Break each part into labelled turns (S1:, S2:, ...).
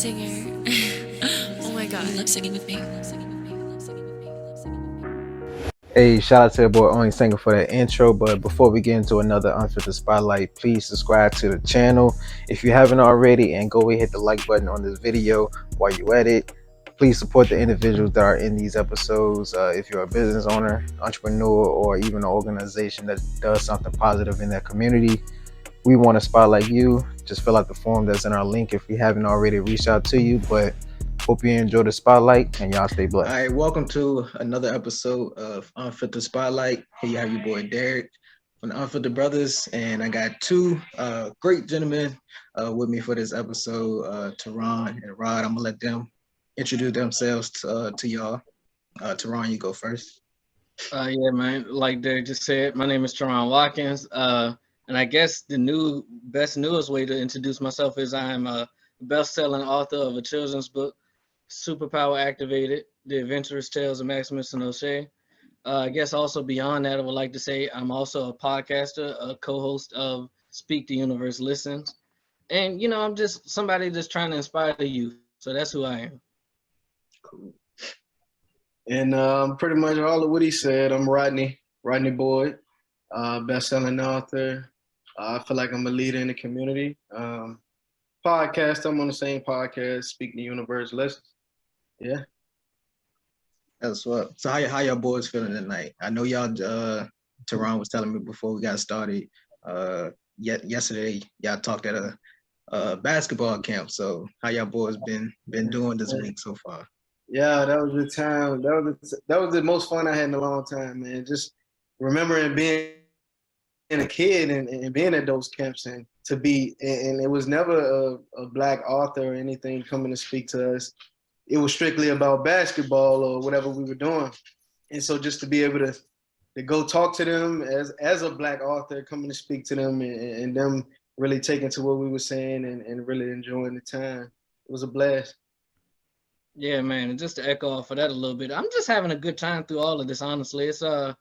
S1: singer. Oh my god.
S2: You love singing with me.
S3: Hey, shout out to the boy Only Singer for that intro. But before we get into another Unfiltered Spotlight, please subscribe to the channel if you haven't already, and go ahead and hit the like button on this video while you at it. Please support the individuals that are in these episodes. If you're a business owner, entrepreneur, or even an organization that does something positive in their community, we want to spotlight you. Just fill out the form that's in our link if we haven't already reached out to you. But hope you enjoy the spotlight and y'all stay blessed. All right, welcome to another episode of Unfiltered Spotlight. Here you have your boy Derek from the Unfiltered Brothers, and I got two great gentlemen with me for this episode, Terron and Rod. I'm gonna let them introduce themselves to y'all. Terron, you go first.
S4: Yeah, man. Like Derek just said, my name is Terron Watkins. And I guess the newest way to introduce myself is I'm a best-selling author of a children's book, Superpower Activated, The Adventurous Tales of Maximus and O'Shea. I guess also beyond that, I would like to say I'm also a podcaster, a co-host of Speak the Universe Listens. And, I'm just somebody just trying to inspire the youth. So that's who I am.
S5: Cool. And pretty much all of what he said. I'm Rodney Boyd, best-selling author. I feel like I'm a leader in the community. Podcast, I'm on the same podcast, Speak the Universe Listens. Yeah.
S3: That's what. So how y'all boys feeling tonight? I know y'all. Terron was telling me before we got started. Yesterday y'all talked at a basketball camp. So how y'all boys been doing this week so far?
S5: Yeah, that was the time. That was the most fun I had in a long time, man. Just remembering being a kid and being at those camps, and it was never a black author or anything coming to speak to us. It was strictly about basketball or whatever we were doing. And so just to be able to go talk to them as a black author, coming to speak to them and them really taking to what we were saying and really enjoying the time. It was a blast.
S4: Yeah, man, and just to echo off of that a little bit, I'm just having a good time through all of this, honestly. It's I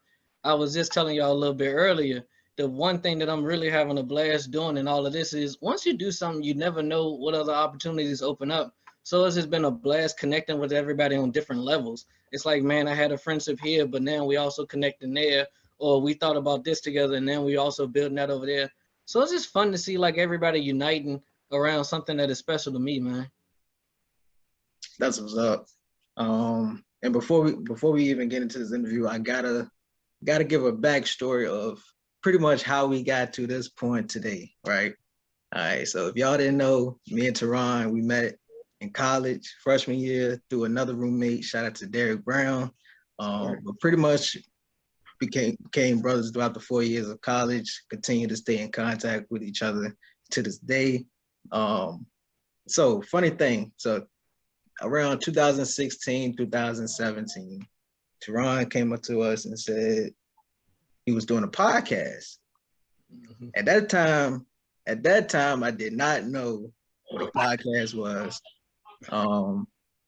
S4: was just telling y'all a little bit earlier, the one thing that I'm really having a blast doing in all of this is once you do something, you never know what other opportunities open up. So it's just been a blast connecting with everybody on different levels. It's like, man, I had a friendship here, but now we also connecting there, or we thought about this together, and then we also building that over there. So it's just fun to see like everybody uniting around something that is special to me, man.
S3: That's what's up. And before we even get into this interview, I gotta give a backstory of pretty much how we got to this point today, right? All right. So if y'all didn't know, me and Terron, we met in college freshman year through another roommate. Shout out to Derek Brown. But pretty much became brothers throughout the 4 years of college. Continue to stay in contact with each other to this day. So funny thing. So around 2016, 2017, Terron came up to us and said he was doing a podcast. Mm-hmm. At that time, I did not know what a podcast was.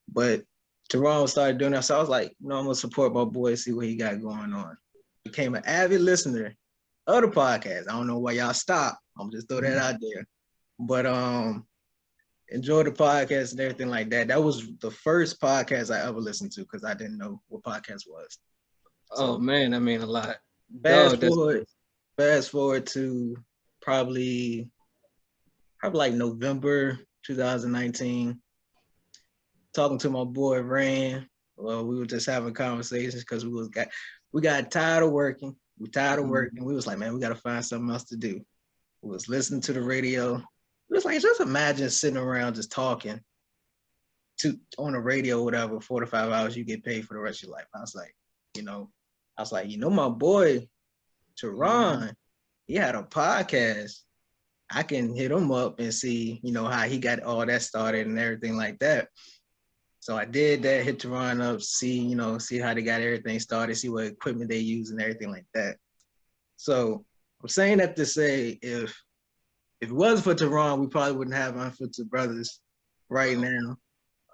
S3: But Terron started doing that, so I was like, I'm gonna support my boy, see what he got going on. Became an avid listener of the podcast. I don't know why y'all stopped. I'm just throw that out there. But enjoy the podcast and everything like that. That was the first podcast I ever listened to because I didn't know what podcast was.
S4: So, oh man, I mean a lot.
S3: Fast forward to probably like November 2019. Talking to my boy Rand. Well, we were just having conversations because we got tired of working. We tired of working. We was like, man, we gotta find something else to do. We was listening to the radio. It was like, just imagine sitting around just talking on the radio, whatever, 4 to 5 hours, you get paid for the rest of your life. I was like, my boy, Terron, he had a podcast. I can hit him up and see, how he got all that started and everything like that. So I did that, hit Terron up, see how they got everything started, see what equipment they use and everything like that. So I'm saying that to say, if it wasn't for Terron, we probably wouldn't have Unfiltered Brothers right now,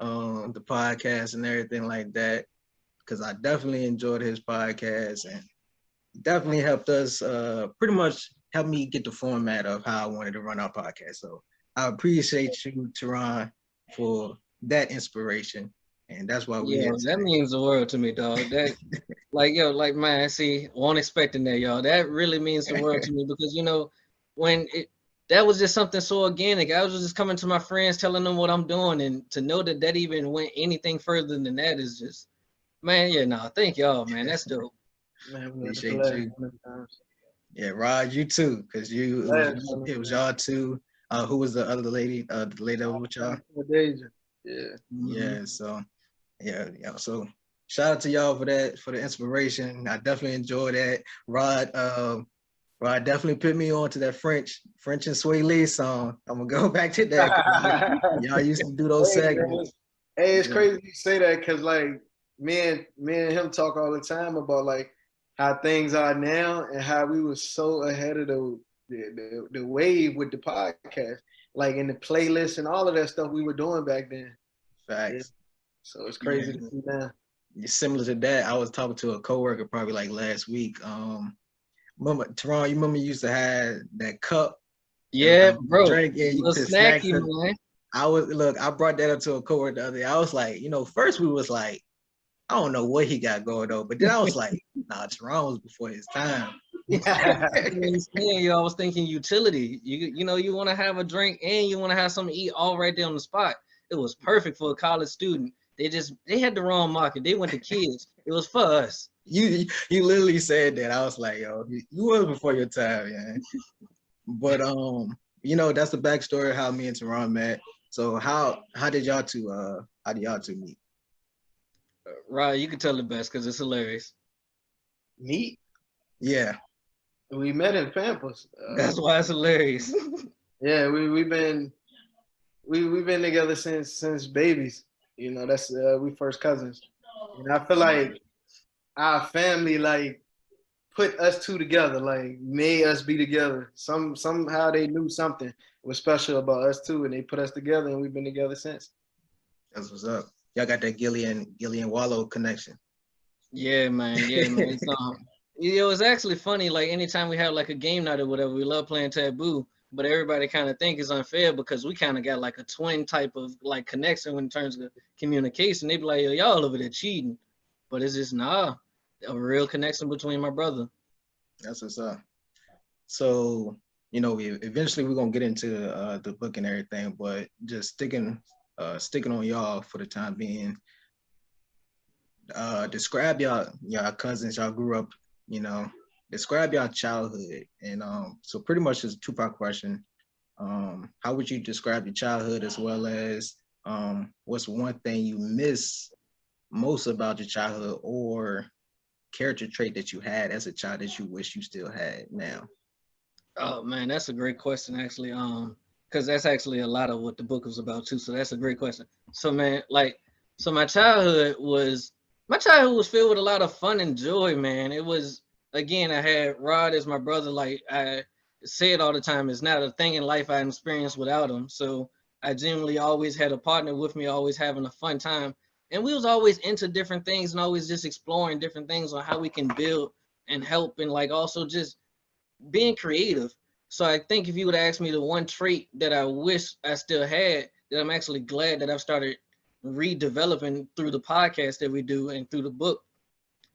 S3: the podcast and everything like that, because I definitely enjoyed his podcast and definitely helped us pretty much help me get the format of how I wanted to run our podcast. So I appreciate you, Terron, for that inspiration, and that's why we're here
S4: Yo, that
S3: today.
S4: means the world to me, dog. That, like, yo, like, man, see, wasn't expecting that, y'all. That really means the world to me because, when that was just something so organic. I was just coming to my friends, telling them what I'm doing, and to know that that even went anything further than that is just, man, yeah, nah, thank y'all, man. That's dope.
S5: Man, we had a
S3: Appreciate
S5: blast
S3: you.
S5: one of them times.
S3: Yeah, Rod, you too, because
S5: Blast one of
S3: it was
S5: them.
S3: y'all too. Who was the other lady? The lady that was with y'all?
S5: Deja. Yeah.
S3: Yeah, so yeah. So shout out to y'all for that, for the inspiration. I definitely enjoyed that. Rod definitely put me on to that French and Sway Lee song. I'm gonna go back to that. 'Cause y'all used to do those
S5: Hey, man.
S3: segments.
S5: Hey, it's
S3: Yeah,
S5: crazy you say that because like me and him talk all the time about like how things are now and how we were so ahead of the wave with the podcast, like in the playlist and all of that stuff we were doing back then. Yeah.
S3: facts.
S5: So it's
S3: Yeah,
S5: crazy to see now.
S3: similar to that. I was talking to a coworker probably like last week. Remember, Terron, you remember you used to have that cup and
S4: Yeah,
S3: like
S4: bro.
S3: drink and you
S4: Little
S3: put snacks
S4: snacky,
S3: in.
S4: man.
S3: I brought that up to a coworker the other day. I was like, first we was like, I don't know what he got going on, but then I was like, nah, Terron was before his time.
S4: I didn't understand you. I was thinking utility. You want to have a drink and you want to have something to eat all right there on the spot. It was perfect for a college student. They had the wrong market. They went to kids. It was for us.
S3: You literally said that. I was like, yo, you was before your time, man. But that's the backstory of how me and Terron met. So how did y'all two meet?
S4: Right, you can tell it best because it's hilarious.
S5: Meet.
S3: Yeah.
S5: We met in Pampers.
S4: That's why it's hilarious.
S5: Yeah, we've been together since babies. That's we first cousins. And I feel like our family like put us two together, like made us be together. Somehow they knew something was special about us two, and they put us together, and we've been together since.
S3: That's what's up. Y'all got that Gillian Wallow connection.
S4: Yeah, man. Yeah, man. It's actually funny. Like anytime we have like a game night or whatever, we love playing Taboo. But everybody kind of think it's unfair because we kind of got like a twin type of like connection in terms of communication. They be like, yo, y'all over there cheating, but it's just a real connection between my brother.
S3: That's what's up. So, we're gonna get into the book and everything, but just sticking on y'all for the time being. Describe y'all cousins, y'all grew up, describe y'all childhood. And so pretty much it's a two-part question. How would you describe your childhood as well as what's one thing you miss most about your childhood or character trait that you had as a child that you wish you still had now?
S4: Oh man, that's a great question actually. Because that's actually a lot of what the book was about too. So that's a great question. So man, so my childhood was filled with a lot of fun and joy, man. It was again, I had Rod as my brother. Like I say it all the time, it's not a thing in life I experienced without him. So I generally always had a partner with me, always having a fun time. And we was always into different things and always just exploring different things on how we can build and help and like also just being creative. So I think if you would ask me the one trait that I wish I still had, that I'm actually glad that I've started redeveloping through the podcast that we do and through the book,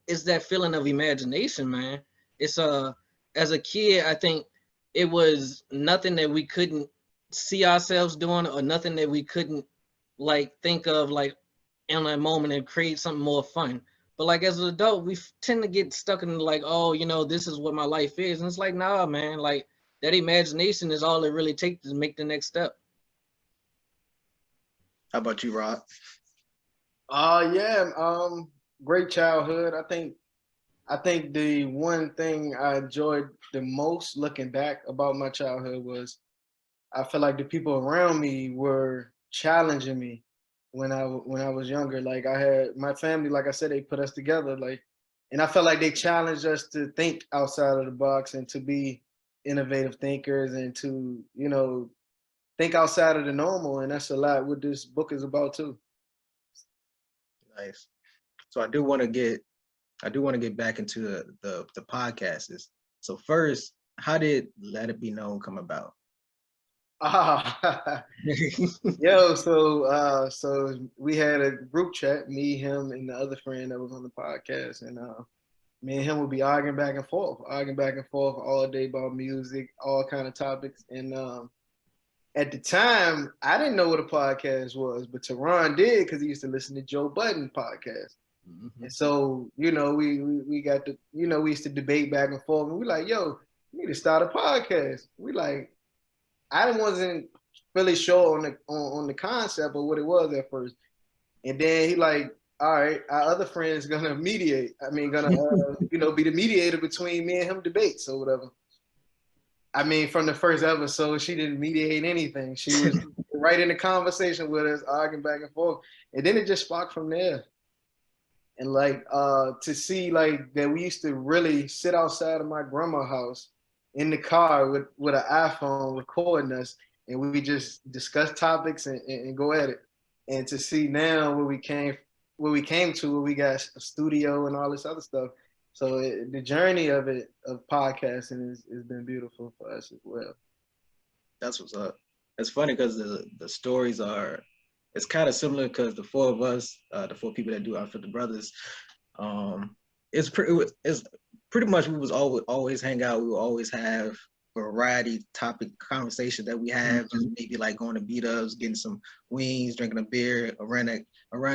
S4: is that feeling of imagination, man. It's as a kid, I think it was nothing that we couldn't see ourselves doing or nothing that we couldn't like think of like in that moment and create something more fun. But like as an adult, we tend to get stuck in like, oh, this is what my life is. And it's like, nah, man, like that imagination is all it really takes to make the next step.
S3: How about you, Rod?
S5: Yeah, great childhood. I think the one thing I enjoyed the most looking back about my childhood was I feel like the people around me were challenging me when I was younger. Like I had my family, like I said, they put us together, like, and I felt like they challenged us to think outside of the box and to be innovative thinkers and to think outside of the normal. And that's a lot what this book is about too.
S3: Nice. So I do want to get back into the podcasts. So first, how did Let It Be Known come about?
S5: Yo, so we had a group chat, me, him, and the other friend that was on the podcast, and me and him would be arguing back and forth, all day about music, all kind of topics. And at the time, I didn't know what a podcast was, but Terron did because he used to listen to Joe Budden podcast. Mm-hmm. And so, we got to, we used to debate back and forth, and we like, yo, we need to start a podcast. We like, I wasn't really sure on the concept of what it was at first, and then he like, all right, our other friend's gonna mediate. I mean, gonna be the mediator between me and him debates or whatever. I mean, from the first episode, she didn't mediate anything. She was right in the conversation with us, arguing back and forth, and then it just sparked from there. And like to see like that, we used to really sit outside of my grandma's house in the car with an iPhone recording us, and we just discuss topics and go at it. And to see now where we came to, where we got a studio and all this other stuff. So the journey of podcasting has been beautiful for us as well.
S3: That's what's up. It's funny because the stories are, it's kind of similar because the four of us, the four people that do Unfiltered Brothers, it's pretty much we was always hang out. We will always have variety topic conversation that we have, just maybe like going to beat ups, getting some wings, drinking a beer around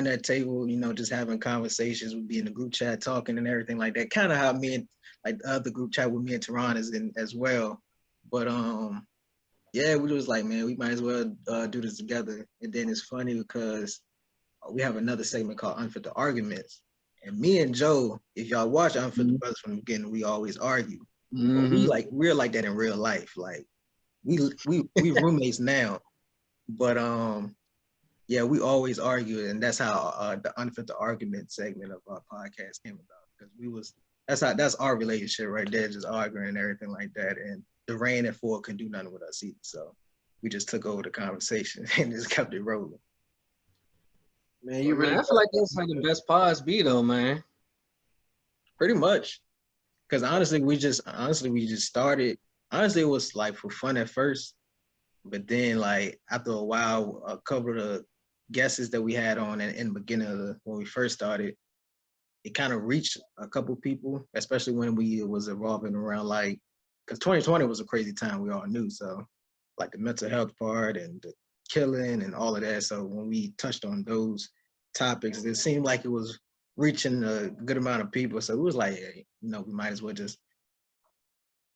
S3: that table, just having conversations. We'd be in the group chat talking and everything like that. Kind of how me and like the other group chat with me and Terron is in as well. But yeah, we was like, man, we might as well do this together. And then it's funny because we have another segment called Unfiltered Arguments. And me and Joe, if y'all watch Unfiltered Brothers from the beginning, we always argue. We're like that in real life. Like we roommates now, but yeah, we always argue, and that's how the Unfiltered Argument segment of our podcast came about. Because that's our relationship right there, just arguing and everything like that. And the rain and Ford couldn't do nothing with us either, so we just took over the conversation and just kept it rolling.
S4: Man, I feel like that's how the best pods be though, man.
S3: Pretty much. Because honestly, we just started. Honestly, it was like for fun at first, but then like after a while, a couple of the guests that we had on in the beginning when we first started, it kind of reached a couple people, especially when we was evolving around like, because 2020 was a crazy time, we all knew. So like the mental health part and the killing and all of that. So when we touched on those topics, it seemed like it was reaching a good amount of people. So it was like, hey, we might as well just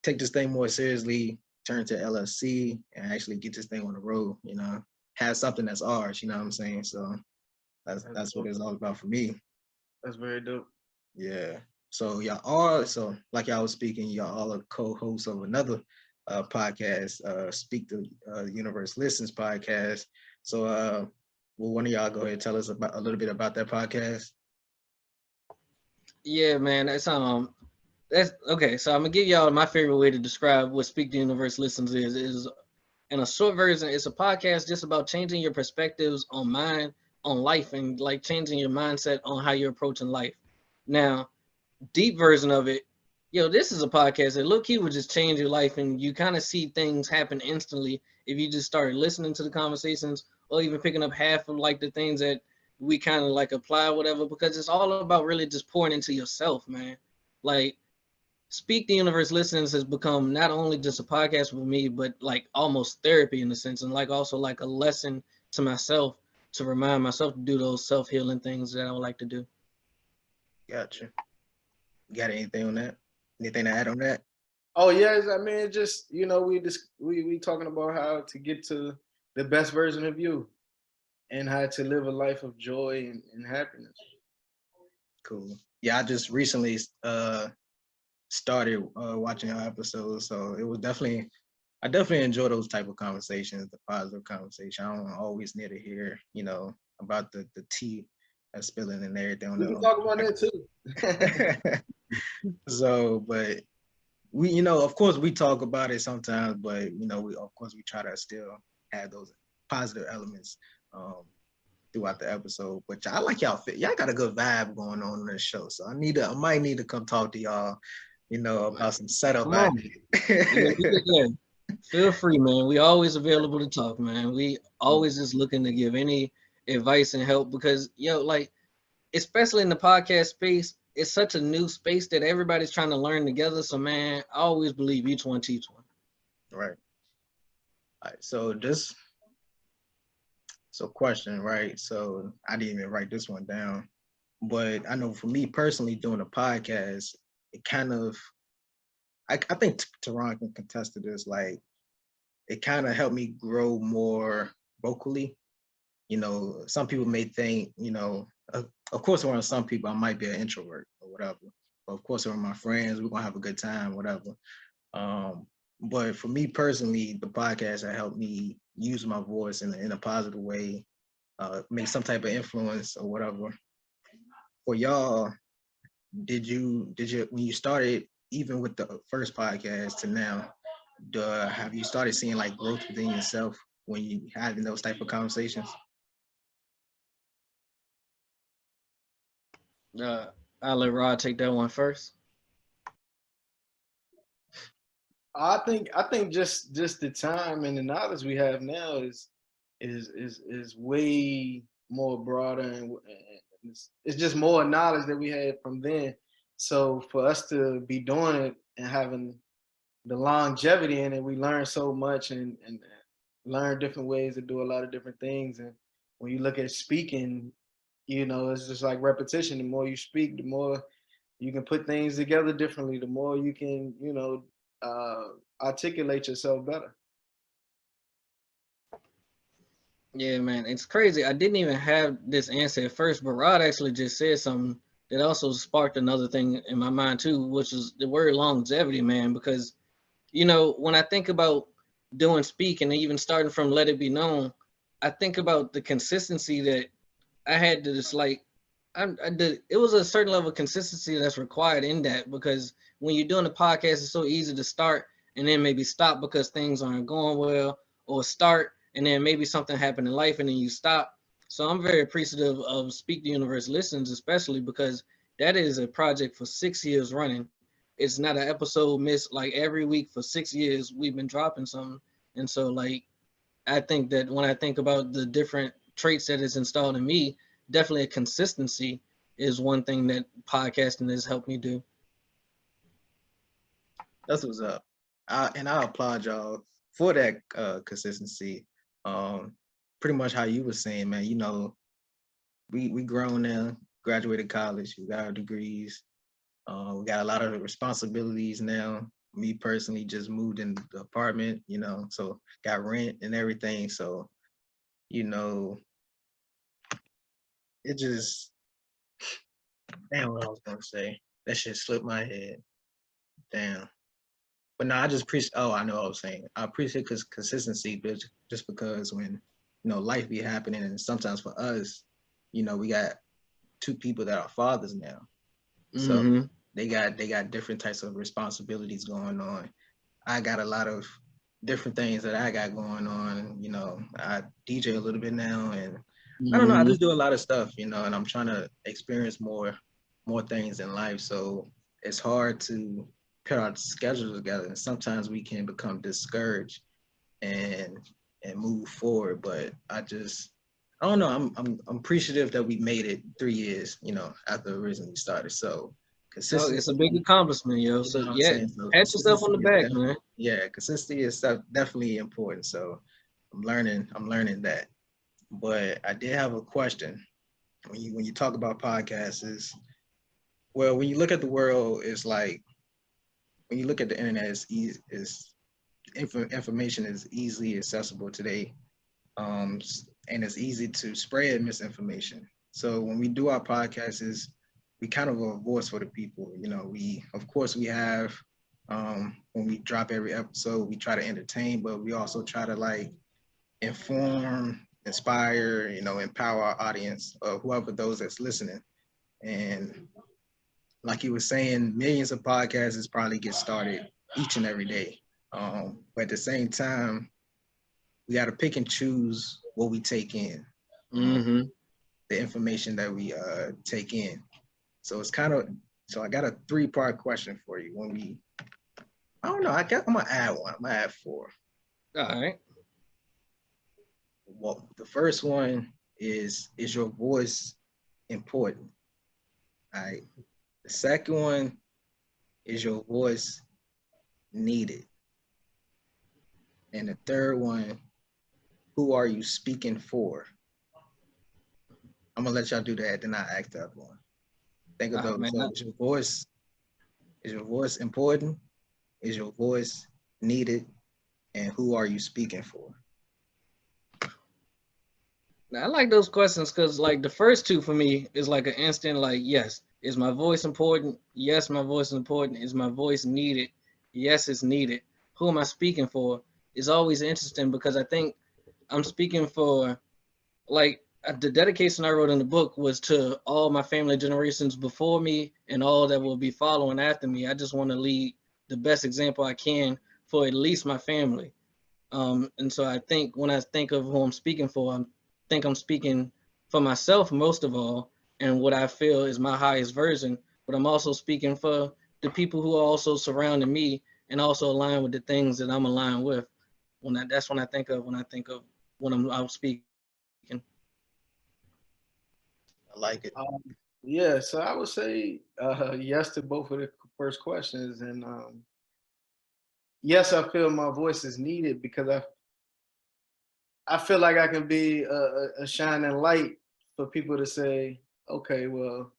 S3: take this thing more seriously, turn to LLC and actually get this thing on the road, have something that's ours, you know what I'm saying? So that's what it's all about for me.
S5: That's very dope.
S3: Yeah. So like y'all was speaking, y'all all are co-hosts of another podcast, Speak the Universe Listens podcast. So will one of y'all go ahead and tell us a little bit about that podcast?
S4: Yeah, man, that's okay. So I'm gonna give y'all my favorite way to describe what Speak the Universe Listens is in a short version. It's a podcast just about changing your perspectives on life, and like changing your mindset on how you're approaching life. Now, deep version of it, this is a podcast that low-key would just change your life, and you kind of see things happen instantly if you just start listening to the conversations or even picking up half of like the things that we kind of like apply, whatever, because it's all about really just pouring into yourself, man. Like Speak the Universe Listens has become not only just a podcast for me, but like almost therapy in a sense, and like also like a lesson to myself to remind myself to do those self-healing things that I would like to do.
S3: Gotcha. You got anything on that? Anything to add on that?
S5: Oh yes, I mean, just we talking about how to get to the best version of you and how to live a life of joy and happiness.
S3: Cool. Yeah, I just recently started watching our episodes, so it was I definitely enjoy those type of conversations, the positive conversation. I don't always need to hear, about the tea that's spilling and everything.
S5: We can talk about that too.
S3: So, but we, of course we talk about it sometimes, but we try to still have those positive elements throughout the episode. But I like y'all got a good vibe going on in this show. So I might need to come talk to y'all, about some setup.
S4: Feel free, man. We always available to talk, man. We always just looking to give any advice and help because like especially in the podcast space, it's such a new space that everybody's trying to learn together. So man, I always believe each one teach one.
S3: Right. All right. So question, right? So I didn't even write this one down, but I know for me personally doing a podcast, it kind of, I think Terron can contest to this. Like, it kind of helped me grow more vocally. Some people may think, of course, around some people, I might be an introvert or whatever. But of course, around my friends, we're gonna have a good time, whatever. But for me personally, the podcast has helped me use my voice in a positive way, make some type of influence or whatever. For y'all, did you when you started, even with the first podcast to now, have you started seeing like growth within yourself when you having those type of conversations?
S4: I'll let Rod take that one first.
S5: I think just the time and the knowledge we have now is way more broader and it's just more knowledge that we had from then. So for us to be doing it and having the longevity in it, we learn so much and learn different ways to do a lot of different things. And when you look at speaking, it's just like repetition. The more you speak, the more you can put things together differently, the more you can, articulate yourself better.
S4: Yeah, man, it's crazy. I didn't even have this answer at first, but Rod actually just said something that also sparked another thing in my mind too, which is the word longevity, man. Because when I think about doing speaking and even starting from Let It Be Known, I think about the consistency that I had to just like, I did. It was a certain level of consistency that's required in that because when you're doing a podcast, it's so easy to start and then maybe stop because things aren't going well, or start and then maybe something happened in life and then you stop. So I'm very appreciative of Speak the Universe Listens, especially because that is a project for 6 years running. It's not an episode missed. Like every week for 6 years, we've been dropping something. And so like, I think that when I think about the different traits that is installed in me, definitely a consistency is one thing that podcasting has helped me do.
S3: That's what's up. And I applaud y'all for that consistency. Pretty much how you were saying, man. We grown now, graduated college, we got our degrees. We got a lot of responsibilities now. Me personally just moved in the apartment, so got rent and everything. So, it just, damn, what I was gonna say. That shit slipped my head. Damn. But no, I just appreciate. Oh, I know what I was saying. I appreciate consistency, but just because when life be happening, and sometimes for us, we got two people that are fathers now, so they got different types of responsibilities going on. I got a lot of different things that I got going on. I DJ a little bit now, and I don't know. I just do a lot of stuff, and I'm trying to experience more things in life. So it's hard to put our schedules together, and sometimes we can become discouraged and move forward. But I don't know. I'm appreciative that we made it 3 years, after originally started. So consistency.
S4: It's a big accomplishment, yo. So yeah,
S3: So
S4: pat yourself on the back, man.
S3: Yeah, consistency is definitely important. So I'm learning that. But I did have a question. When you talk about podcasts, well, when you look at the world, it's like when you look at the internet, it's easy. Information is easily accessible today, and it's easy to spread misinformation. So when we do our podcasts, we kind of a voice for the people. We have when we drop every episode, we try to entertain, but we also try to like inform, inspire, empower our audience or whoever those that's listening. And like you were saying, millions of podcasts probably get started each and every day. But at the same time, we got to pick and choose what we take in, the information that we take in. So it's so I got a 3-part question for you. I don't know, I'm gonna add one. I'm gonna add 4.
S4: All right.
S3: Well, the first one is your voice important? All right. The second one is your voice needed? And the third one, who are you speaking for? I'm gonna let y'all do that, then I ask the other one. Think of
S4: Ah,
S3: those.
S4: man,
S3: So is your voice important? Is your voice needed? And who are you speaking for?
S4: I like those questions because, like, the first two for me is like an instant, like, yes, is my voice important? Yes, my voice is important. Is my voice needed? Yes, it's needed. Who am I speaking for? Is always interesting because I think I'm speaking for, like, the dedication I wrote in the book was to all my family generations before me and all that will be following after me. I just want to lead the best example I can for at least my family. And so I think when I think of who I'm speaking for, I think I'm speaking for myself most of all, and what I feel is my highest version. But I'm also speaking for the people who are also surrounding me and also align with the things that I'm aligned with. That's when I think of when I'm out speaking.
S3: I like it.
S5: Yeah, so I would say yes to both of the first questions, and yes, I feel my voice is needed because I feel like I can be a shining light for people to say, okay, well,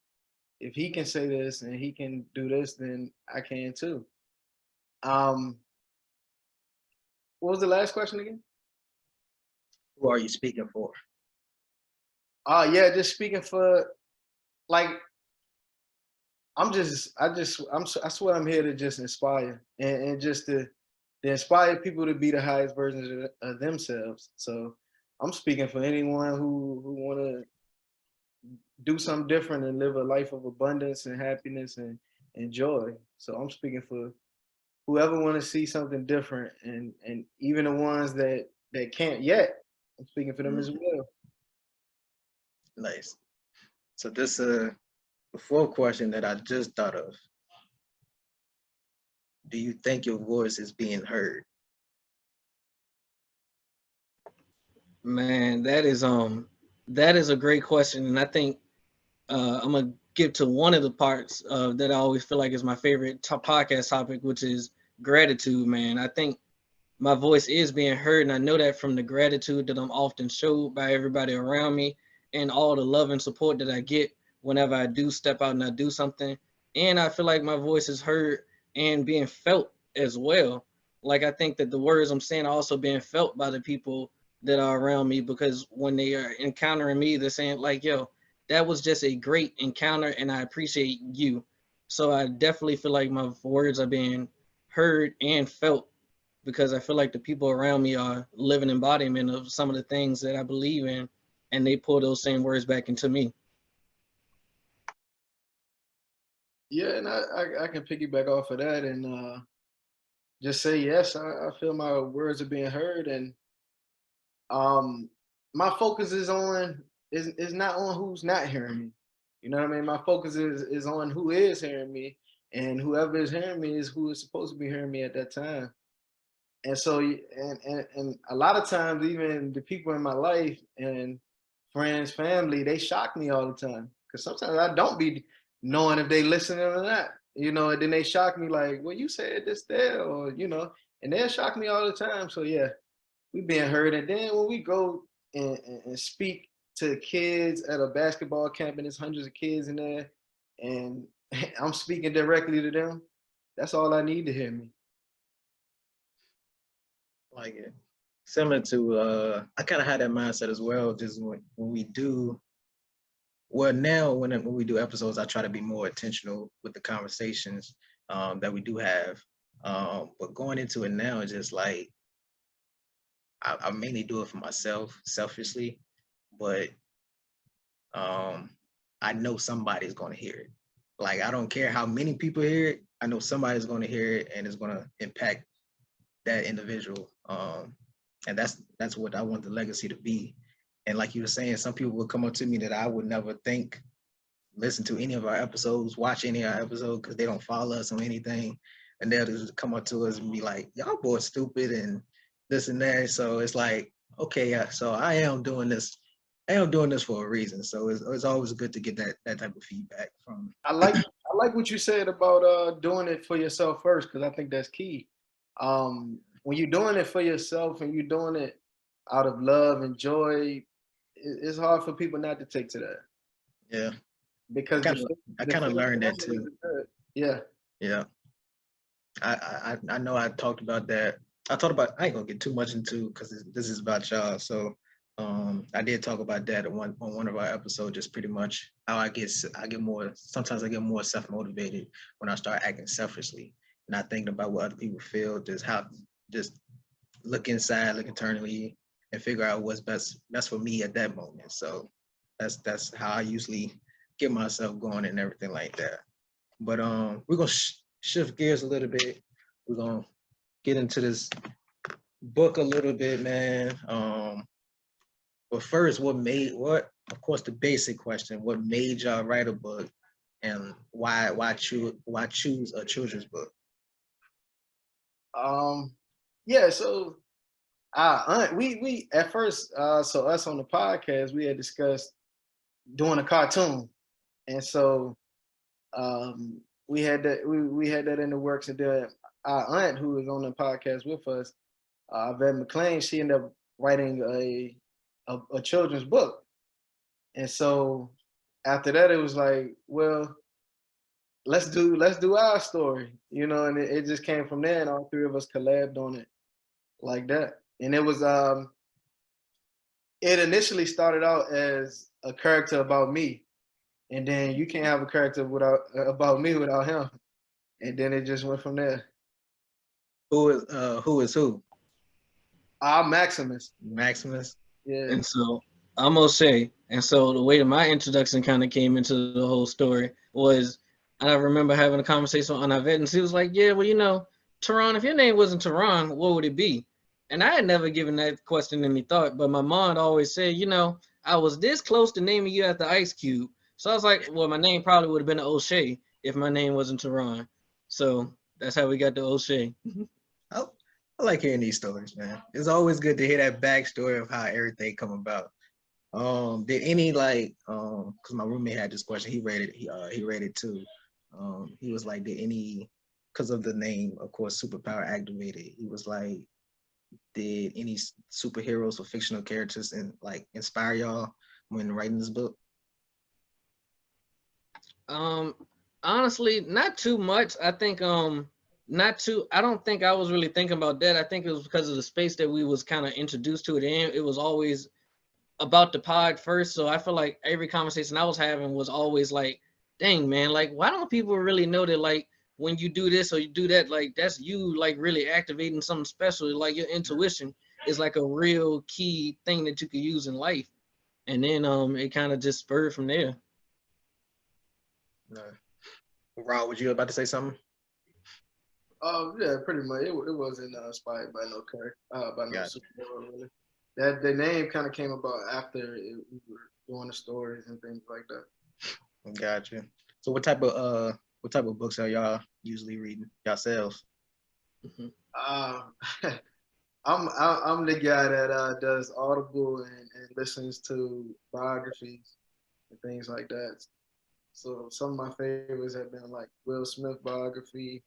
S5: if he can say this and he can do this, then I can too. Um, what was the last question again?
S3: Who are you speaking for?
S5: Yeah, just speaking for, like, I swear I'm here to just inspire and just to inspire people to be the highest versions of themselves. So I'm speaking for anyone who want to do something different and live a life of abundance and happiness and joy. So I'm speaking for whoever want to see something different, and even the ones that can't yet. I'm speaking for them as
S3: Mhm.
S5: well.
S3: Nice. So this the fourth question that I just thought of. Do you think your voice is being heard?
S4: Man, that is a great question, and I think I'm gonna get to one of the parts that I always feel like is my favorite podcast topic, which is gratitude. Man, I think my voice is being heard, and I know that from the gratitude that I'm often showed by everybody around me, and all the love and support that I get whenever I do step out and I do something. And I feel like my voice is heard and being felt as well. Like, I think that the words I'm saying are also being felt by the people that are around me, because when they are encountering me, they're saying like, yo, that was just a great encounter and I appreciate you. So I definitely feel like my words are being heard and felt, because I feel like the people around me are living embodiment of some of the things that I believe in, and they pull those same words back into me.
S5: Yeah, and I can piggyback off of that and just say yes. I feel my words are being heard, and um, my focus is not on who's not hearing me. You know what I mean? My focus is on who is hearing me, and whoever is hearing me is who is supposed to be hearing me at that time. And so, and a lot of times, even the people in my life and friends, family, they shock me all the time because sometimes I don't be knowing if they listening or not. You know, and then they shock me like, "Well, you said this there," or and they'll shock me all the time. So yeah, we being heard. And then when we go and speak to kids at a basketball camp and there's hundreds of kids in there, and I'm speaking directly to them, that's all I need to hear me.
S3: Like it. Similar to I kind of had that mindset as well. Just when we do well now, when we do episodes, I try to be more intentional with the conversations that we do have. But going into it now, it's just like I mainly do it for myself, selfishly, but um, I know somebody's going to hear it. Like I don't care how many people hear it. I know somebody's going to hear it, and it's going to impact that individual. And that's what I want the legacy to be. And like you were saying, some people will come up to me that I would never think listen to any of our episodes, watch any of our episodes because they don't follow us on anything, and they'll just come up to us and be like, "Y'all boys stupid," and this and that. So it's like, okay, yeah, so I am doing this. I am doing this for a reason. So it's always good to get that type of feedback from.
S5: I like what you said about doing it for yourself first, because I think that's key. When you're doing it for yourself and you're doing it out of love and joy, it's hard for people not to take to that.
S3: Yeah,
S5: Because
S3: I kind of learned that
S5: feeling
S3: too.
S5: is good. Yeah.
S3: Yeah, I know I talked about that. I talked about, I ain't gonna get too much into because this is about y'all. So I did talk about that on one of our episodes, just pretty much how I get more, sometimes I get more self-motivated when I start acting selfishly, not thinking about what other people feel, just look inside, look internally, and figure out what's best for me at that moment. So that's how I usually get myself going and everything like that. But we're gonna shift gears a little bit. We're gonna get into this book a little bit, man. But first, of course, the basic question: what made y'all write a book, and why choose a children's book?
S5: Yeah, so we at first, so us on the podcast, we had discussed doing a cartoon, and so we had that in the works, and then our aunt, who was on the podcast with us, Vet McLean, she ended up writing a children's book, and so after that, it was like, well, let's do our story, and it just came from there, and all three of us collabed on it like that, and it initially started out as a character about me, and then you can't have a character without about me without him, and then it just went from there.
S3: Who is who?
S5: Maximus.
S3: Maximus.
S5: Yeah.
S4: And so I'm gonna say, and so the way that my introduction kind of came into the whole story was, I remember having a conversation on Yvette, and she was like, "Yeah, well, Terron, if your name wasn't Terron, what would it be?" And I had never given that question any thought, but my mom always said, I was this close to naming you after Ice Cube. So I was like, well, my name probably would have been O'Shea if my name wasn't Terron. So that's how we got to O'Shea.
S3: I like hearing these stories, man. It's always good to hear that backstory of how everything come about. Did any because my roommate had this question, he read it too. He was like, did any, because of the name, of course, Superpower Activated, he was like, did any superheroes or fictional characters inspire y'all when writing this book?
S4: Honestly, not too much. I think not too. I don't think I was really thinking about that. I think it was because of the space that we was kind of introduced to it in. It was always about the pod first, so I feel like every conversation I was having was always like, dang man, like why don't people really know that, like when you do this or you do that, like that's you like really activating something special, like your intuition is like a real key thing that you could use in life. And then it kind of just spurred from there.
S3: No. Ron, would you about to say something?
S5: Yeah, pretty much. It wasn't inspired by no character, by no
S3: Gotcha.
S5: superhero really. That the name kind of came about after we were doing the stories and things like that.
S3: Gotcha. So what type of books are y'all usually reading yourselves?
S4: Mm-hmm.
S5: I'm the guy that does Audible and listens to biographies and things like that. So some of my favorites have been like Will Smith biography,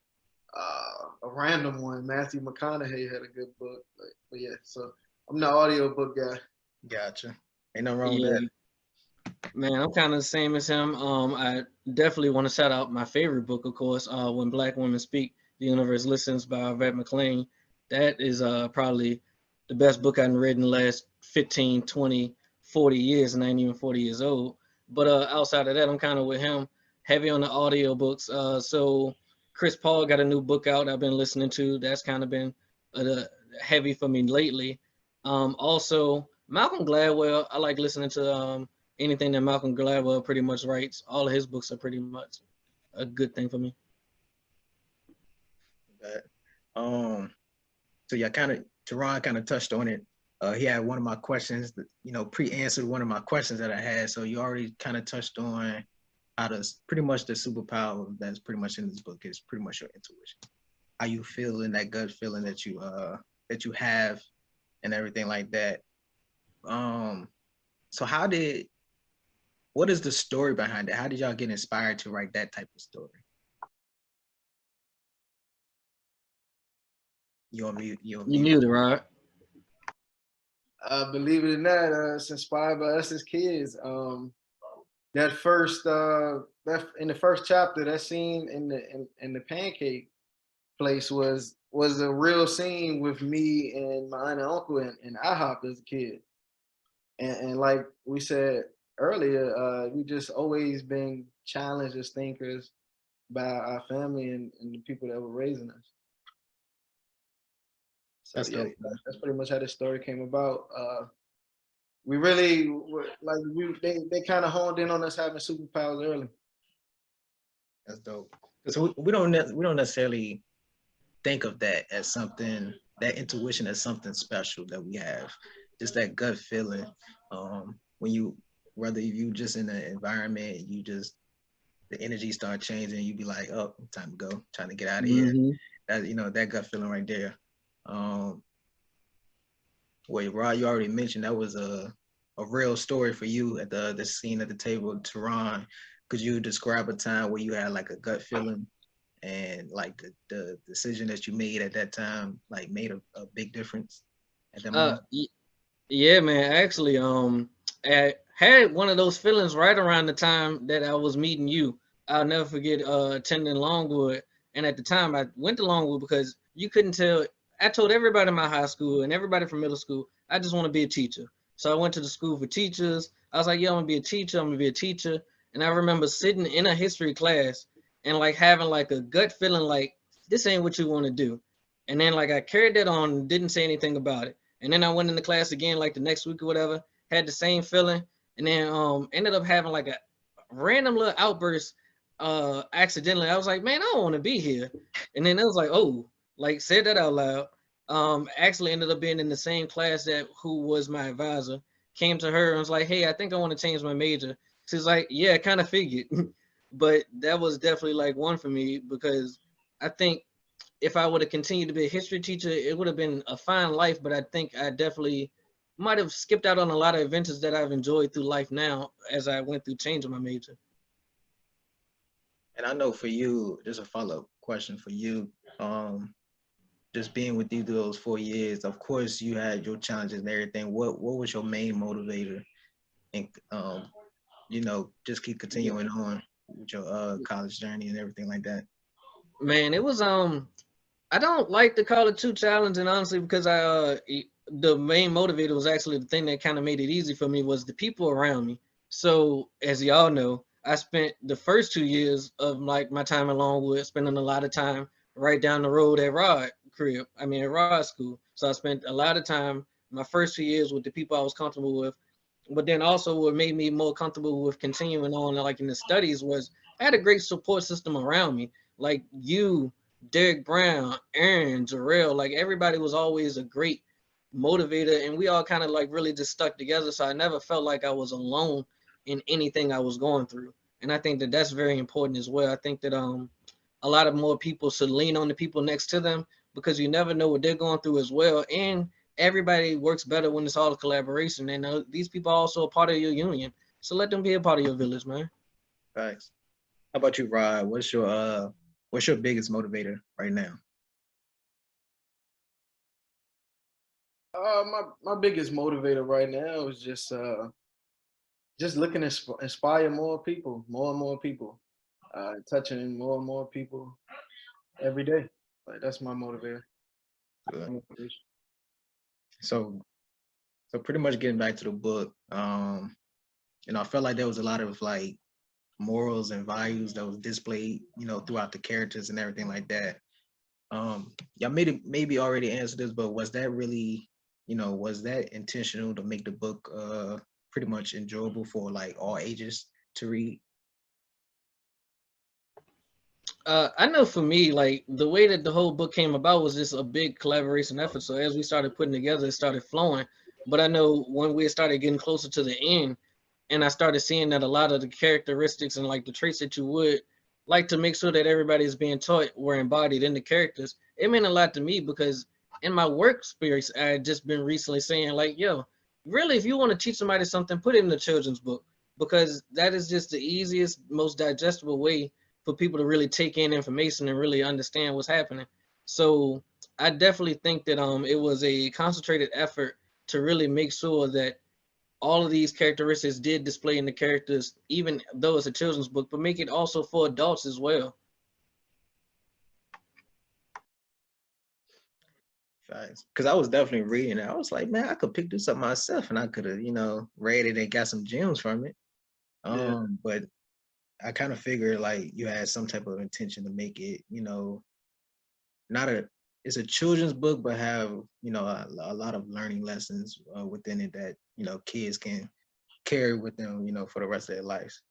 S5: a random one. Matthew McConaughey had a good book, but yeah. So I'm the audiobook guy.
S3: Gotcha. Ain't nothing wrong with
S4: Yeah,
S3: that.
S4: man, I'm kind of the same as him. I definitely want to shout out my favorite book, of course, When Black Women Speak, The Universe Listens by Vet McLean. That is probably the best book I've read in the last 15, 20, 40 years, and I ain't even 40 years old. But outside of that, I'm kind of with him, heavy on the audiobooks. So Chris Paul got a new book out I've been listening to. That's kind of been heavy for me lately. Also, Malcolm Gladwell, I like listening to anything that Malcolm Gladwell pretty much writes. All of his books are pretty much a good thing for me.
S3: But, so yeah, Terron kind of touched on it. He had one of my questions, pre-answered one of my questions that I had. So you already kind of touched on how pretty much the superpower that's pretty much in this book is pretty much your intuition. How you feel in that gut feeling that you that you have and everything like that. So what is the story behind it? How did y'all get inspired to write that type of story? You on mute? You on
S4: You
S3: mute?
S4: muted, right?
S5: Believe it or not, it's inspired by us as kids. That first that in the first chapter, that scene in the pancake place was a real scene with me and my aunt and uncle and IHOP as a kid. And like we said earlier, we just always been challenged as thinkers by our family and the people that were raising us. So
S3: That's
S5: yeah,
S3: dope, man.
S5: that's pretty much how this story came about. We really were, like they kind of honed in on us having superpowers early.
S3: That's dope. Because we don't necessarily think of that as something, that intuition as something special that we have. Just that gut feeling. When you, whether you just in the environment, you just, the energy start changing, you be like, oh, time to go, trying to get out of here. That, that gut feeling right there. Wait, Rod, you already mentioned that was a real story for you at the scene at the table, Terron. Could you describe a time where you had like a gut feeling and like the decision that you made at that time like made a big difference at that moment?
S4: Yeah, man. Actually, I had one of those feelings right around the time that I was meeting you. I'll never forget attending Longwood, and at the time I went to Longwood because you couldn't tell. I told everybody in my high school and everybody from middle school, I just want to be a teacher. So I went to the school for teachers. I was like, yeah, I'm gonna be a teacher. I'm gonna be a teacher. And I remember sitting in a history class and like having like a gut feeling like this ain't what you want to do. And then like I carried that on, didn't say anything about it. And then I went into class again like the next week or whatever, had the same feeling, and then ended up having like a random little outburst accidentally. I was like, man, I don't want to be here. And then it was like, oh, like said that out loud. Actually ended up being in the same class that who was my advisor. Came to her and was like, hey, I think I want to change my major. She's like, yeah, I kind of figured. But that was definitely like one for me because I think if I would have continued to be a history teacher, it would have been a fine life, but I think I definitely might have skipped out on a lot of adventures that I've enjoyed through life now as I went through changing my major.
S3: And I know for you, just a follow-up question for you. Just being with you through those 4 years, of course you had your challenges and everything. What was your main motivator? And just keep continuing on with your college journey and everything like that.
S4: Man, it was I don't like to call it too challenging, honestly, because the main motivator was actually the thing that kind of made it easy for me was the people around me. So as y'all know, I spent the first 2 years of like my time in Longwood spending a lot of time right down the road at Rod school. So I spent a lot of time my first 2 years with the people I was comfortable with. But then also what made me more comfortable with continuing on like in the studies was I had a great support system around me. Like you, Derek Brown, Aaron, Jarrell, like everybody was always a great motivator and we all kind of like really just stuck together. So I never felt like I was alone in anything I was going through. And I think that that's very important as well. I think that a lot of more people should lean on the people next to them because you never know what they're going through as well. And everybody works better when it's all a collaboration. And these people are also a part of your union. So let them be a part of your village, man.
S3: Thanks. How about you, Rod? What's your biggest motivator right now?
S5: My biggest motivator right now is just looking to inspire more people, more and more people, touching more and more people every day. Like that's my motivator.
S3: Good. So pretty much getting back to the book, I felt like there was a lot of like morals and values that was displayed, throughout the characters and everything like that. Y'all maybe already answered this, but was that really, was that intentional to make the book pretty much enjoyable for like all ages to read?
S4: I know for me, like the way that the whole book came about was just a big collaboration effort. So as we started putting together, it started flowing. But I know when we started getting closer to the end, and I started seeing that a lot of the characteristics and like the traits that you would like to make sure that everybody is being taught were embodied in the characters, it meant a lot to me because in my work experience, I had just been recently saying like, yo, really, if you want to teach somebody something, put it in a children's book, because that is just the easiest, most digestible way for people to really take in information and really understand what's happening. So I definitely think that it was a concentrated effort to really make sure that all of these characteristics did display in the characters, even though it's a children's book, but make it also for adults as well.
S3: Facts. Because I was definitely reading it. I was like, man, I could pick this up myself, and I could have, read it and got some gems from it.
S5: Yeah.
S3: But I kind of figured like you had some type of intention to make it, not a it's a children's book, but have a lot of learning lessons within it that kids can carry with them, for the rest of their lives.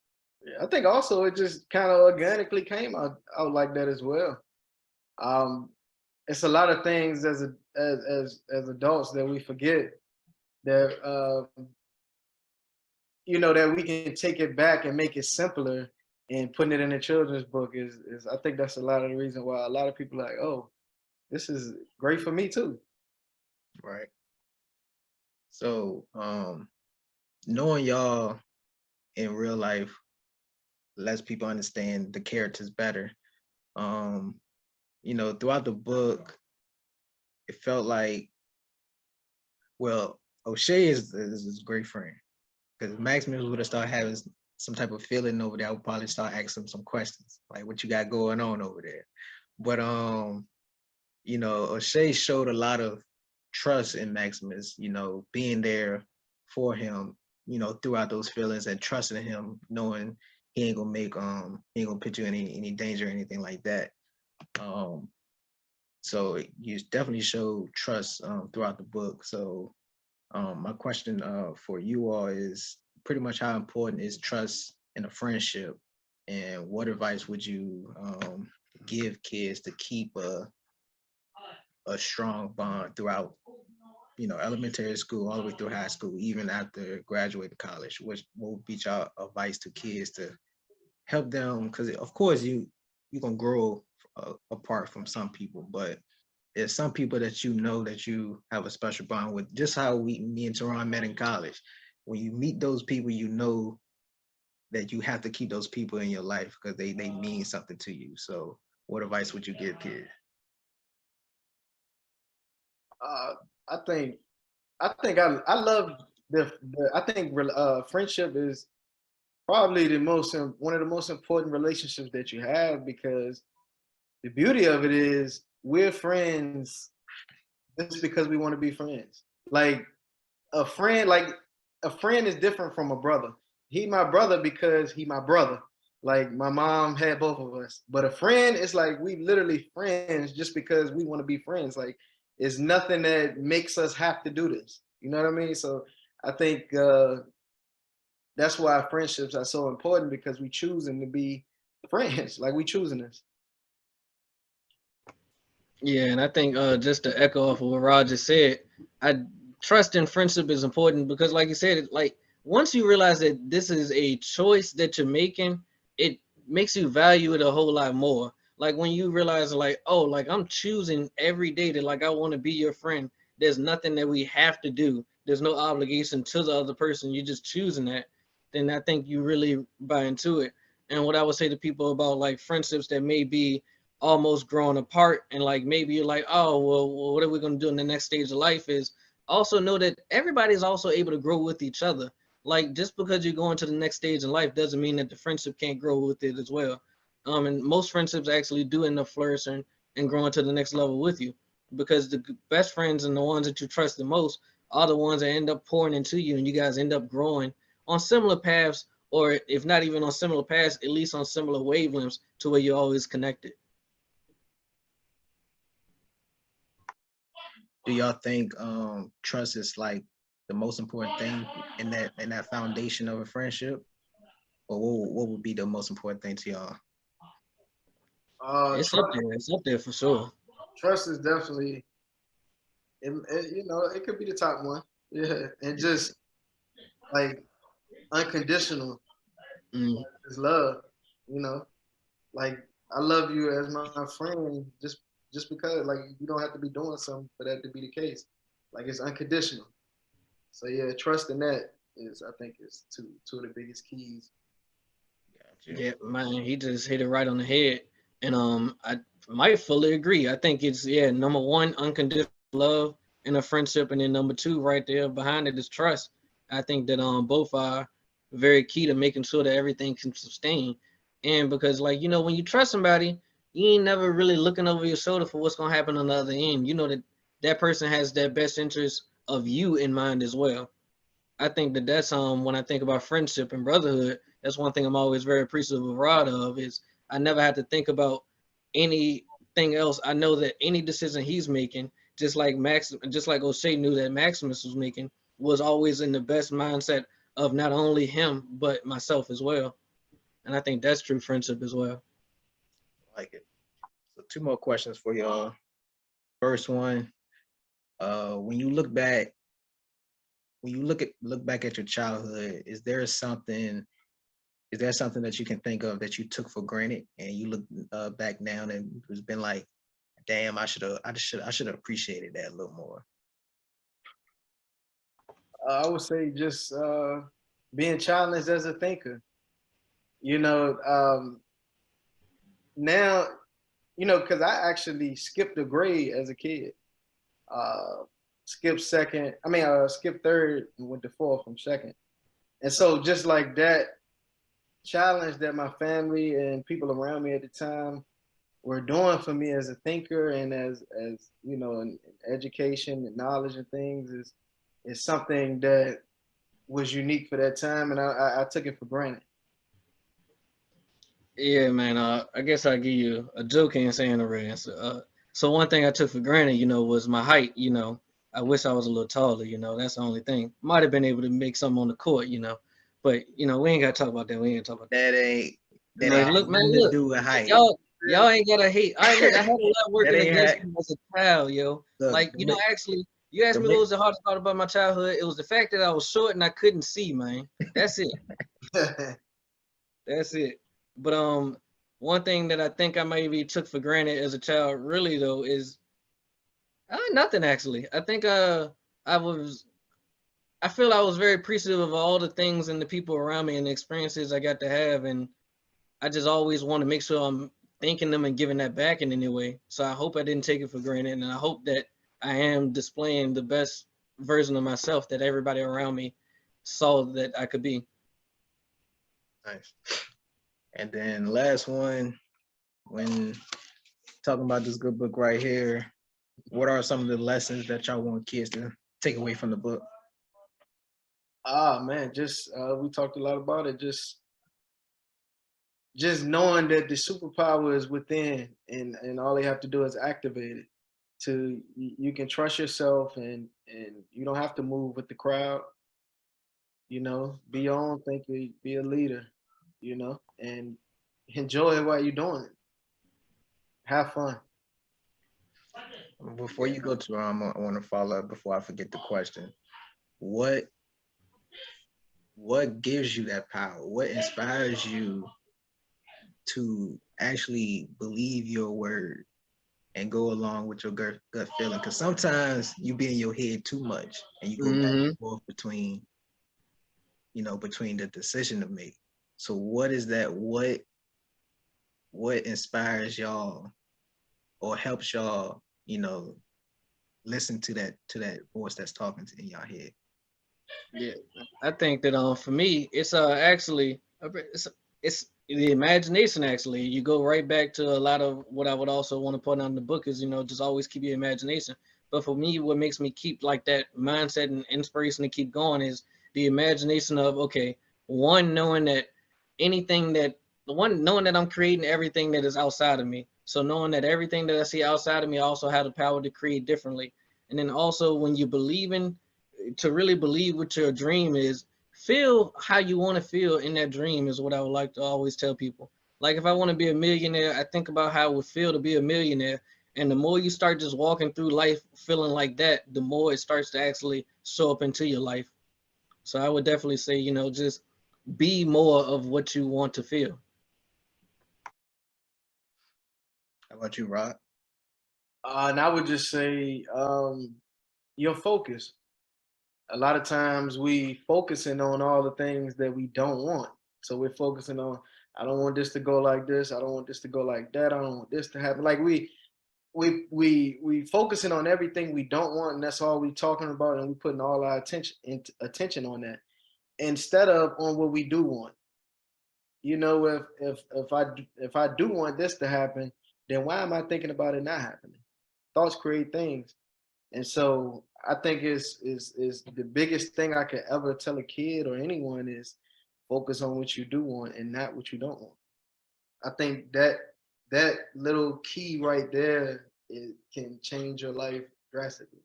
S5: Yeah, I think also it just kind of organically came out like that as well. Um, it's a lot of things as adults that we forget that that we can take it back and make it simpler, and putting it in a children's book is I think that's a lot of the reason why a lot of people are like, oh, this is great for me too.
S3: Right. So knowing y'all in real life lets people understand the characters better. Throughout the book, it felt like, well, O'Shea is his great friend. Because Maximus would have started having some type of feeling over there, I would probably start asking him some questions, like what you got going on over there. But O'Shea showed a lot of trust in Maximus, being there for him, throughout those feelings, and trusting him, knowing he ain't gonna put you in any danger or anything like that. So you definitely showed trust throughout the book. So my question for you all is pretty much how important is trust in a friendship, and what advice would you give kids to keep a strong bond throughout, elementary school all the way through high school, even after graduating college? What would be your advice to kids to help them? Because of course you're gonna grow apart from some people, but there's some people that that you have a special bond with. Just how me and Terron met in college. When you meet those people, that you have to keep those people in your life because they mean something to you. So what advice would you give kids?
S5: Uh, I think I love the I think friendship is probably one of the most important relationships that you have, because the beauty of it is we're friends just because we want to be friends. Like a friend, like a friend is different from a brother. He my brother because he my brother. Like my mom had both of us. But a friend is like we literally friends just because we want to be friends. Like it's nothing that makes us have to do this. You know what I mean? So I think that's why friendships are so important, because we choosing to be friends. Like we choosing this.
S4: Yeah, and I think just to echo off of what Roger said, I trust in friendship is important because, like you said, like once you realize that this is a choice that you're making, it makes you value it a whole lot more. Like when you realize, like, oh, like I'm choosing every day that like I want to be your friend. There's nothing that we have to do. There's no obligation to the other person. You're just choosing that. Then I think you really buy into it. And what I would say to people about like friendships that may be almost growing apart, and like maybe you're like, oh well, what are we going to do in the next stage of life, is also know that everybody's also able to grow with each other. Like just because you're going to the next stage in life doesn't mean that the friendship can't grow with it as well. And most friendships actually do end up flourishing and growing to the next level with you, because the best friends and the ones that you trust the most are the ones that end up pouring into you, and you guys end up growing on similar paths, or if not even on similar paths, at least on similar wavelengths to where you're always connected.
S3: Do y'all think trust is like the most important thing in that foundation of a friendship? Or what would be the most important thing to y'all?
S4: It's up
S5: Trust,
S4: there. It's up there for sure.
S5: trust is definitely, it could be the top one. Yeah, and just like unconditional
S4: Mm.
S5: is love. You know, like I love you as my friend just just because like you don't have to be doing something for that to be the case. Like it's unconditional. So yeah, trust in that is I think is two of the biggest keys.
S3: Gotcha.
S4: Yeah, man, he just hit it right on the head. And I might fully agree. I think it's number one, unconditional love in a friendship, and then number two, right there behind it is trust. I think that both are very key to making sure that everything can sustain. And because like, when you trust somebody, you ain't never really looking over your shoulder for what's gonna happen on the other end. You know that that person has their best interest of you in mind as well. I think that that's when I think about friendship and brotherhood, that's one thing I'm always very appreciative of Rod of is I never had to think about anything else. I know that any decision he's making, just like O'Shea knew that Maximus was making, was always in the best mindset of not only him but myself as well. And I think that's true friendship as well.
S3: Like it. So two more questions for y'all. First one, when you look back, look back at your childhood, is there something that you can think of that you took for granted and you look back now and it's been like, damn, I should have appreciated that a little more?
S5: I would say just being challenged as a thinker. You know, now, because I actually skipped a grade as a kid. Skipped second. Skipped third and went to fourth from second. And so just like that challenge that my family and people around me at the time were doing for me as a thinker and as in education and knowledge and things is something that was unique for that time, and I took it for granted.
S4: Yeah, man. I guess I'll give you a joke and saying a real answer. So one thing I took for granted, was my height. I wish I was a little taller. That's the only thing. Might have been able to make something on the court. But we ain't gotta talk about that. We ain't gonna talk about that.
S3: That
S4: Man,
S3: ain't
S4: look, man,
S3: nothing to
S4: look.
S3: do with height.
S4: Y'all ain't gotta hate. All right, look, I had a lot working
S3: That ain't
S4: against
S3: had-
S4: me as a child, yo.
S3: Look,
S4: Like,
S3: the mi-
S4: actually, you asked
S3: the
S4: me
S3: mi-
S4: what was the hardest part about my childhood. It was the fact that I was short and I couldn't see, man. That's it. That's it. But one thing that I think I maybe took for granted as a child, really though, is nothing actually. I think I was I feel I was very appreciative of all the things and the people around me and the experiences I got to have, and I just always want to make sure I'm thanking them and giving that back in any way. So I hope I didn't take it for granted, and I hope that I am displaying the best version of myself that everybody around me saw that I could be.
S3: Nice. And then last one, when talking about this good book right here, what are some of the lessons that y'all want kids to take away from the book?
S5: Man, just we talked a lot about it. Just knowing that the superpower is within, and all they have to do is activate it. You can trust yourself, and you don't have to move with the crowd. Be your own thinker, be a leader. And enjoy it while you're doing it. Have fun.
S3: Before you go to I want to follow up before I forget the question. What gives you that power? What inspires you to actually believe your word and go along with your gut feeling? Because sometimes you be in your head too much and you go back and forth between the decision to make. So what is that? What inspires y'all or helps y'all, listen to that voice that's talking in your head?
S4: Yeah, I think that for me, it's actually it's the imagination. Actually, you go right back to a lot of what I would also want to put on the book is just always keep your imagination. But for me, what makes me keep like that mindset and inspiration to keep going is the imagination of knowing that knowing that I'm creating everything that is outside of me. So knowing that everything that I see outside of me also have the power to create differently. And then also when you to really believe what your dream is, feel how you want to feel in that dream is what I would like to always tell people. Like if I want to be a millionaire, I think about how it would feel to be a millionaire. And the more you start just walking through life feeling like that, the more it starts to actually show up into your life. So I would definitely say, just be more of what you want to feel.
S3: How about you, Rod?
S5: And I would just say your focus. A lot of times we focusing on all the things that we don't want. So we're focusing on, I don't want this to go like this. I don't want this to go like that. I don't want this to happen. Like we focusing on everything we don't want, and that's all we talking about, and we putting all our attention on that instead of on what we do want. You know, if I do want this to happen, then why am I thinking about it not happening? Thoughts create things. And so I think is the biggest thing I could ever tell a kid or anyone is focus on what you do want and not what you don't want. I think that little key right there, it can change your life drastically.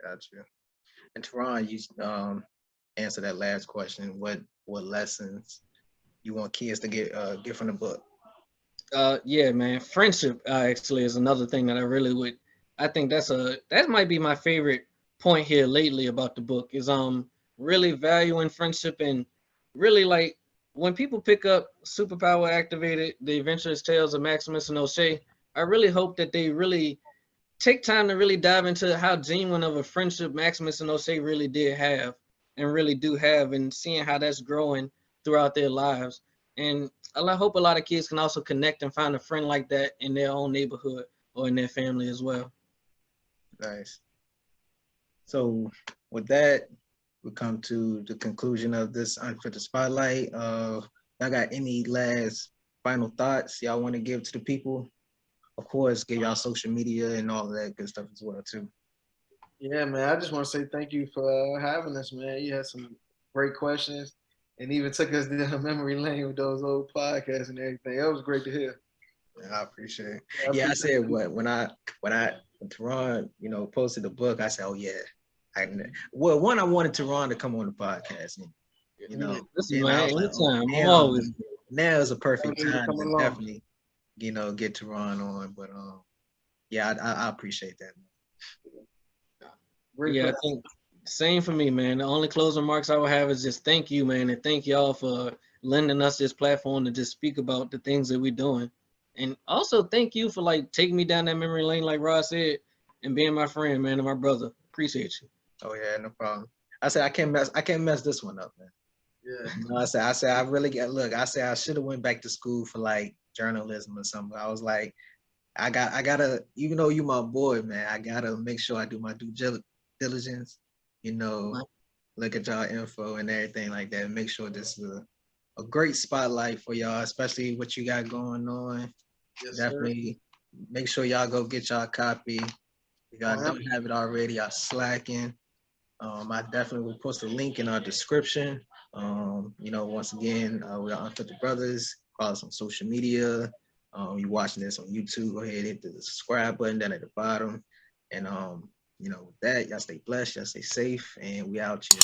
S3: Gotcha. And Terron, you answer that last question. What lessons you want kids to get from the book?
S4: Yeah, man. Friendship actually is another thing that I really would. I think that might be my favorite point here lately about the book is really valuing friendship and really like when people pick up Superpower Activated, the Adventurous Tales of Maximus and O'Shea. I really hope that they really take time to really dive into how genuine of a friendship Maximus and O'Shea really did have and really do have, and seeing how that's growing throughout their lives. And I hope a lot of kids can also connect and find a friend like that in their own neighborhood or in their family as well.
S3: Nice. So with that, we come to the conclusion of this Unfiltered Spotlight. Y'all got any last final thoughts y'all want to give to the people? Of course, give y'all social media and all of that good stuff as well too.
S5: Yeah, man. I just want to say thank you for having us, man. You had some great questions, and even took us down memory lane with those old podcasts and everything. That was great to hear.
S3: Yeah, I appreciate it. Yeah, I said when Terron, posted the book, I said, oh yeah. I wanted Terron to come on the podcast, and,
S4: Listen,
S3: and I
S4: man,
S3: was like,
S4: anytime.
S3: oh,
S4: I'm always
S3: now is a perfect
S5: Thank you for
S3: time
S5: coming
S3: to
S5: along.
S3: definitely, get Terron on. But yeah, I appreciate that.
S5: Great
S4: Yeah, I
S5: place.
S4: think same for me, man. The only closing remarks I would have is just thank you, man, and thank y'all for lending us this platform to just speak about the things that we're doing. And also thank you for like taking me down that memory lane, like Rod said, and being my friend, man, and my brother. Appreciate you.
S3: Oh yeah, no problem. I said I can't mess this one up, man.
S5: Yeah.
S3: I said I really look. I said I should have went back to school for like journalism or something. I was like, I gotta, even though you my boy, man, I gotta make sure I do my due diligence. Look at y'all info and everything like that. Make sure this is a great spotlight for y'all, especially what you got going on.
S5: Yes,
S3: Definitely make sure y'all go get y'all copy. If y'all
S5: Oh,
S3: don't have it already, y'all slacking. I definitely will post a link in our description. Once again, we are Unfiltered Brothers. Follow us on social media. You watching this on YouTube, go ahead, hit the subscribe button down at the bottom. And with that, y'all stay blessed, y'all stay safe, and we out here.